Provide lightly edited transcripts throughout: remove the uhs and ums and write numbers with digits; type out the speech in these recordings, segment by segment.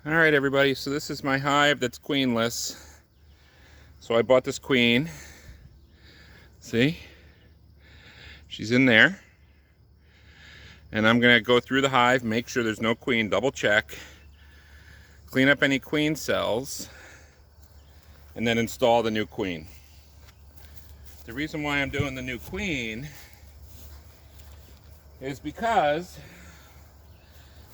All right, everybody, so this is my hive that's queenless. So I bought this queen. See? She's in there. And I'm gonna go through the hive, make sure there's no queen, double check, clean up any queen cells, and then install the new queen. The reason why I'm doing the new queen is because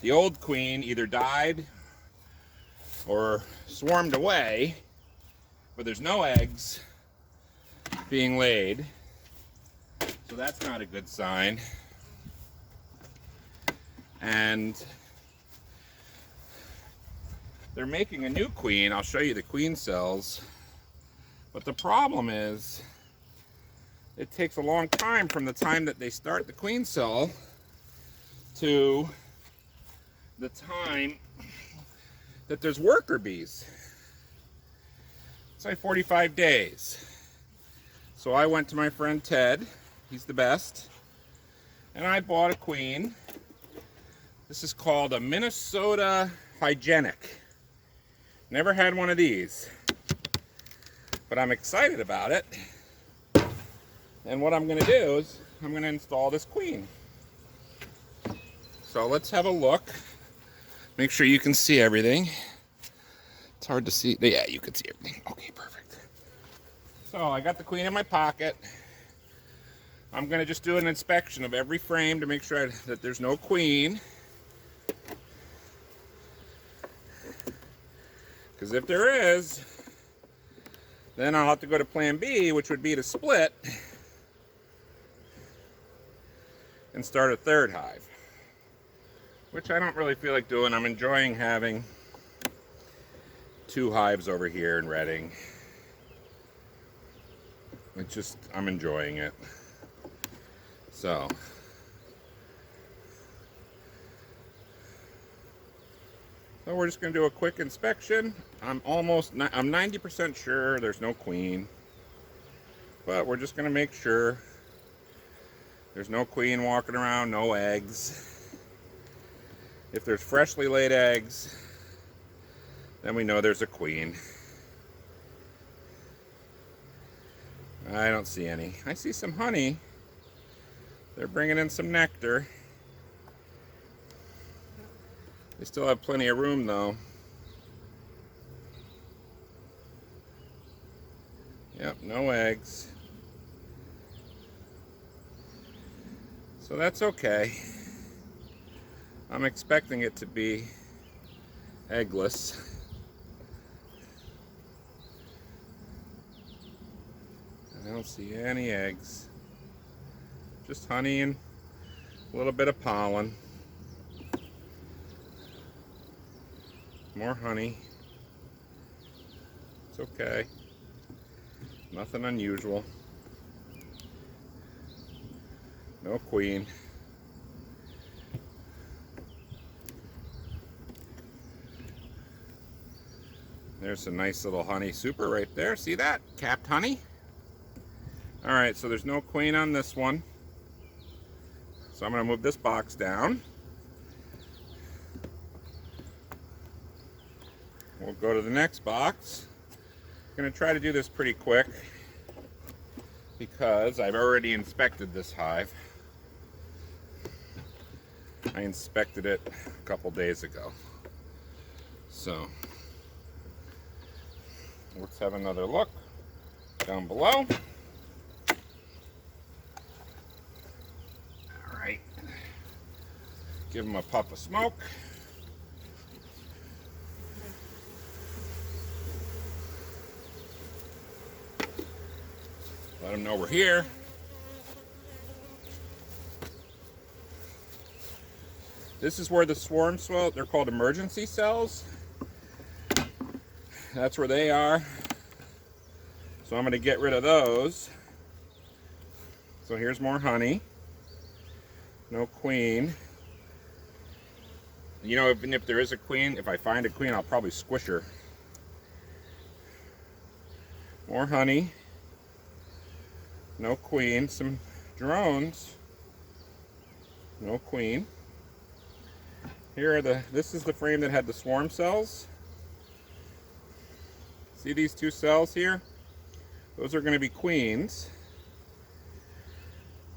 the old queen either died or swarmed away, but there's no eggs being laid, so that's not a good sign. And they're making a new queen. I'll show you the queen cells, but the problem is it takes a long time from the time that they start the queen cell to the time that there's worker bees. It's like 45 days. So I went to my friend Ted, he's the best, and I bought a queen. This is called a Minnesota Hygienic. Never had one of these, but I'm excited about it. And what I'm gonna do is I'm gonna install this queen. So let's have a look. Make sure you can see everything. It's hard to see. Yeah, you can see everything. Okay, perfect. So I got the queen in my pocket. I'm gonna just do an inspection of every frame to make sure that there's no queen. Because if there is, then I'll have to go to plan B, which would be to split and start a third hive, which I don't really feel like doing. I'm enjoying having 2 hives over here in Reading. It's just, I'm enjoying it. So we're just gonna do a quick inspection. I'm 90% sure there's no queen, but we're just gonna make sure there's no queen walking around, no eggs. If there's freshly laid eggs, then we know there's a queen. I don't see any. I see some honey. They're bringing in some nectar. They still have plenty of room though. Yep, no eggs. So that's okay. I'm expecting it to be eggless. I don't see any eggs. Just honey and a little bit of pollen. More honey. It's okay. Nothing unusual. No queen. There's a nice little honey super right there. See that? Capped honey. Alright, so there's no queen on this one. So I'm going to move this box down. We'll go to the next box. I'm going to try to do this pretty quick because I've already inspected this hive. I inspected it a couple days ago. So let's have another look down below. All right. Give them a puff of smoke. Let them know we're here. This is where the swarm swell, they're called emergency cells. That's where they are. So I'm going to get rid of those. So here's more honey. No queen. You know, even if there is a queen, if I find a queen, I'll probably squish her. More honey. No queen. Some drones. No queen. Here are this is the frame that had the swarm cells. See these two cells here? Those are going to be queens.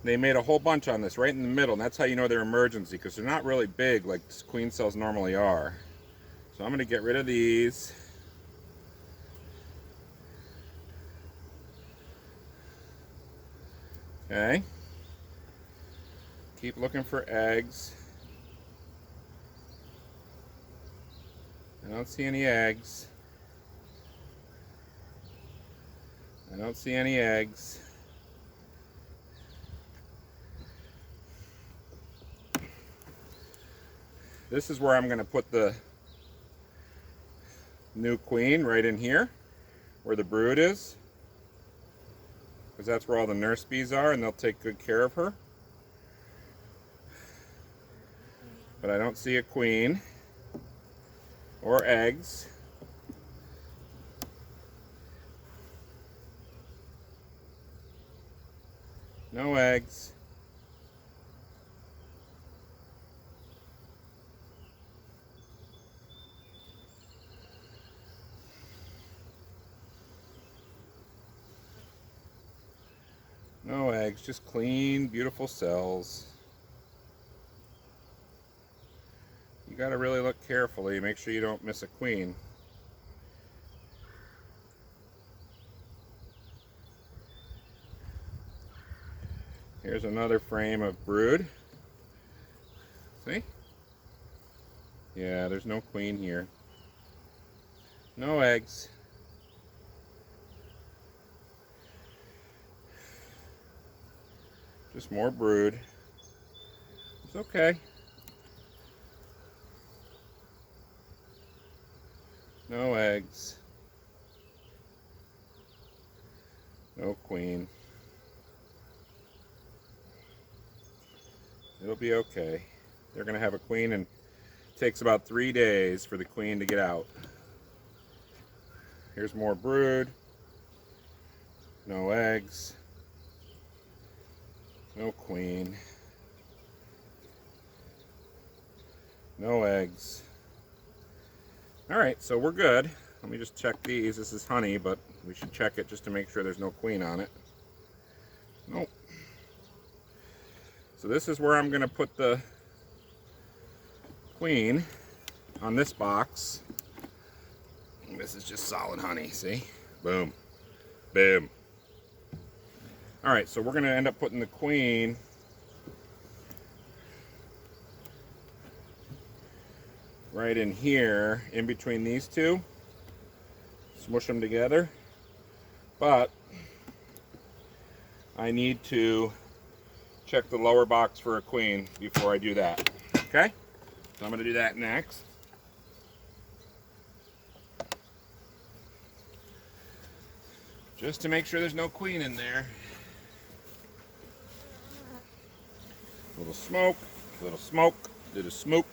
They made a whole bunch on this right in the middle, and that's how you know they're emergency, because they're not really big like queen cells normally are. So I'm going to get rid of these. Okay. Keep looking for eggs. I don't see any eggs. I don't see any eggs. This is where I'm going to put the new queen, right in here, where the brood is. Because that's where all the nurse bees are, and they'll take good care of her. But I don't see a queen or eggs. No eggs. No eggs, just clean, beautiful cells. You gotta really look carefully, make sure you don't miss a queen. Here's another frame of brood. See? Yeah, there's no queen here. No eggs. Just more brood. It's okay. No eggs. No queen. It'll be okay. They're going to have a queen, and it takes about 3 days for the queen to get out. Here's more brood. No eggs. No queen. No eggs. Alright, so we're good. Let me just check these. This is honey, but we should check it just to make sure there's no queen on it. Nope. So this is where I'm going to put the queen, on this box. This is just solid honey, see? Boom. Boom. Alright, so we're going to end up putting the queen right in here, in between these two. Smush them together. But I need to check the lower box for a queen before I do that. Okay? So I'm going to do that next. Just to make sure there's no queen in there. A little smoke, a little smoke, a little smoke.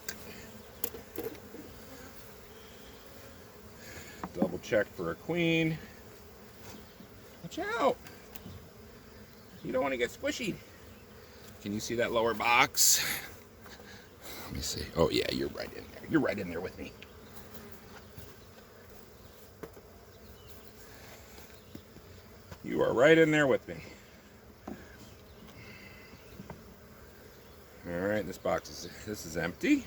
Double check for a queen. Watch out! You don't want to get squishy. Can you see that lower box? Let me see. Oh yeah, you're right in there. You're right in there with me. You are right in there with me. All right, this is empty.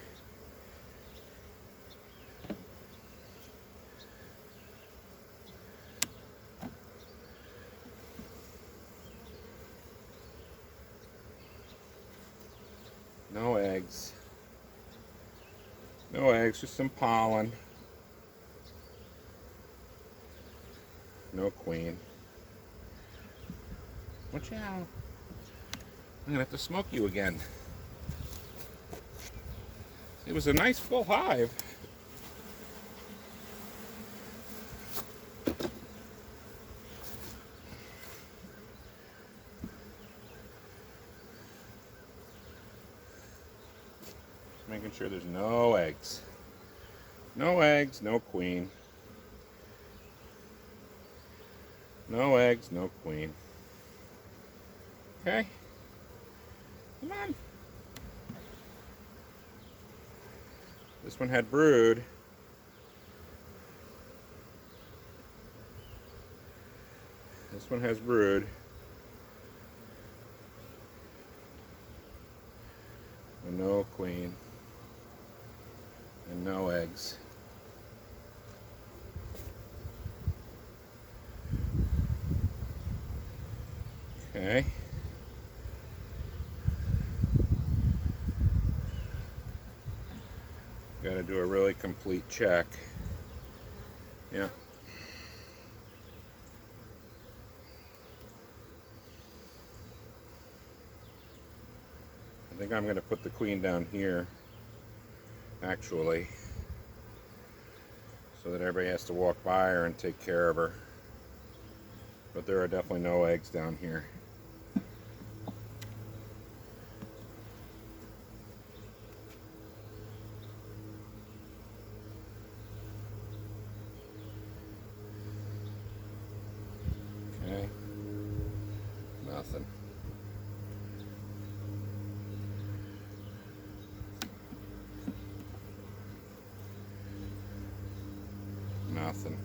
No eggs. No eggs, just some pollen. No queen. Watch out. I'm gonna have to smoke you again. It was a nice full hive. Just making sure there's no eggs. No eggs, no queen. No eggs, no queen. Okay. Come on. This one had brood. This one has brood. And no queen. And no eggs. Okay. Got to do a really complete check. Yeah. I think I'm going to put the queen down here, actually, so that everybody has to walk by her and take care of her. But there are definitely no eggs down here. Okay, nothing. Nothing.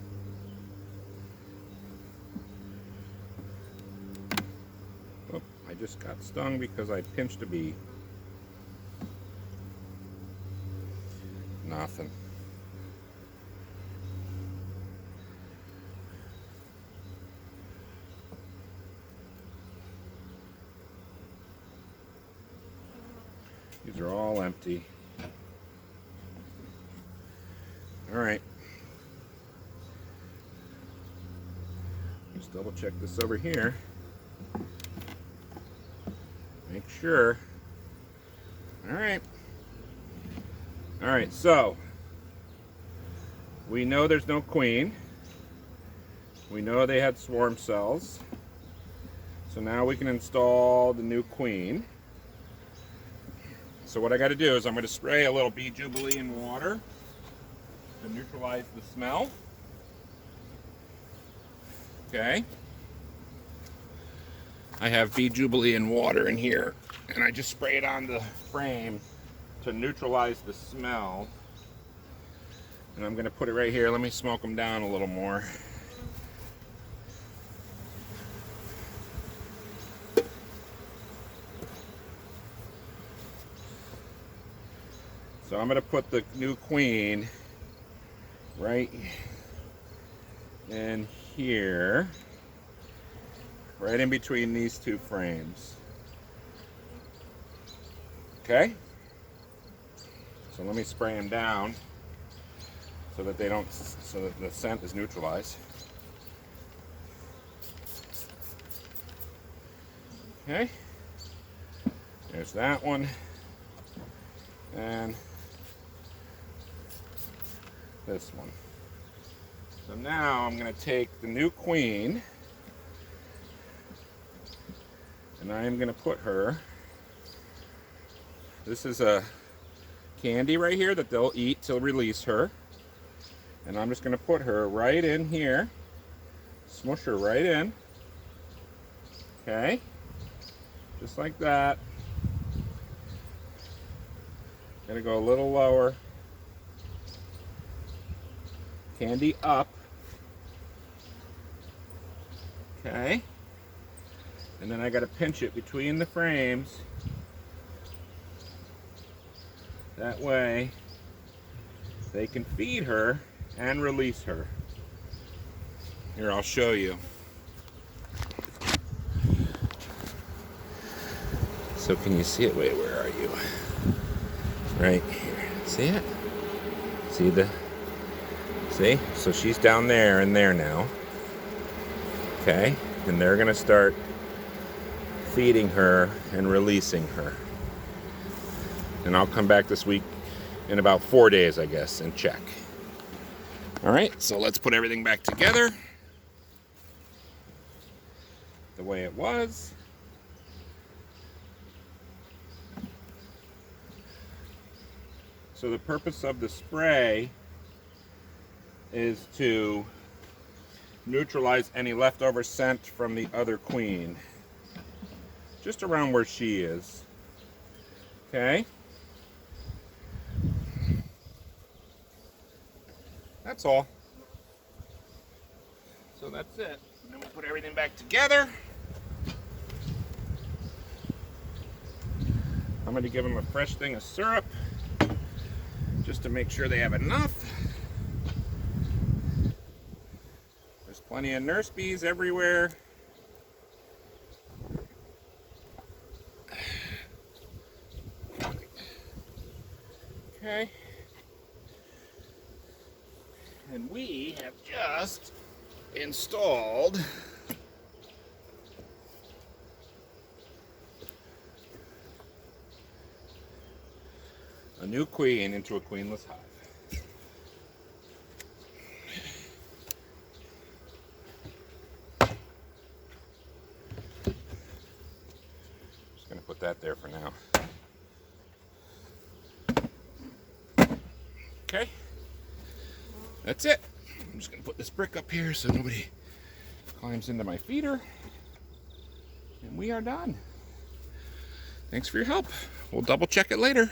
Oh, I just got stung because I pinched a bee. Nothing. These are all empty. All right. Just double check this over here. Make sure. All right. All right, so we know there's no queen. We know they had swarm cells. So now we can install the new queen. So what I got to do is I'm going to spray a little bee jubilee in water to neutralize the smell. Okay. I have bee jubilee in water in here, and I just spray it on the frame to neutralize the smell. And I'm going to put it right here. Let me smoke them down a little more. So I'm going to put the new queen right in here, right in between these two frames. Okay? So let me spray them down so that they don't, so that the scent is neutralized. Okay? There's that one. And this one. So now I'm going to take the new queen and I am going to put her, this is a candy right here that they'll eat to release her, and I'm just going to put her right in here, smush her right in, okay, just like that. Gonna go a little lower. Candy up. Okay. And then I gotta pinch it between the frames. That way they can feed her and release her. Here, I'll show you. So can you see it? Wait, where are you? Right here. See it? See? So she's down there and there now. Okay? And they're going to start feeding her and releasing her. And I'll come back this week in about 4 days, I guess, and check. Alright, so let's put everything back together the way it was. So the purpose of the spray is to neutralize any leftover scent from the other queen. Just around where she is. Okay? That's all. So that's it. And then we'll put everything back together. I'm going to give them a fresh thing of syrup just to make sure they have enough. There's plenty of nurse bees everywhere. Okay. And we have just installed a new queen into a queenless hive. Just going to put that there for now. Okay, that's it. I'm just going to put this brick up here so nobody climbs into my feeder. And we are done. Thanks for your help. We'll double check it later.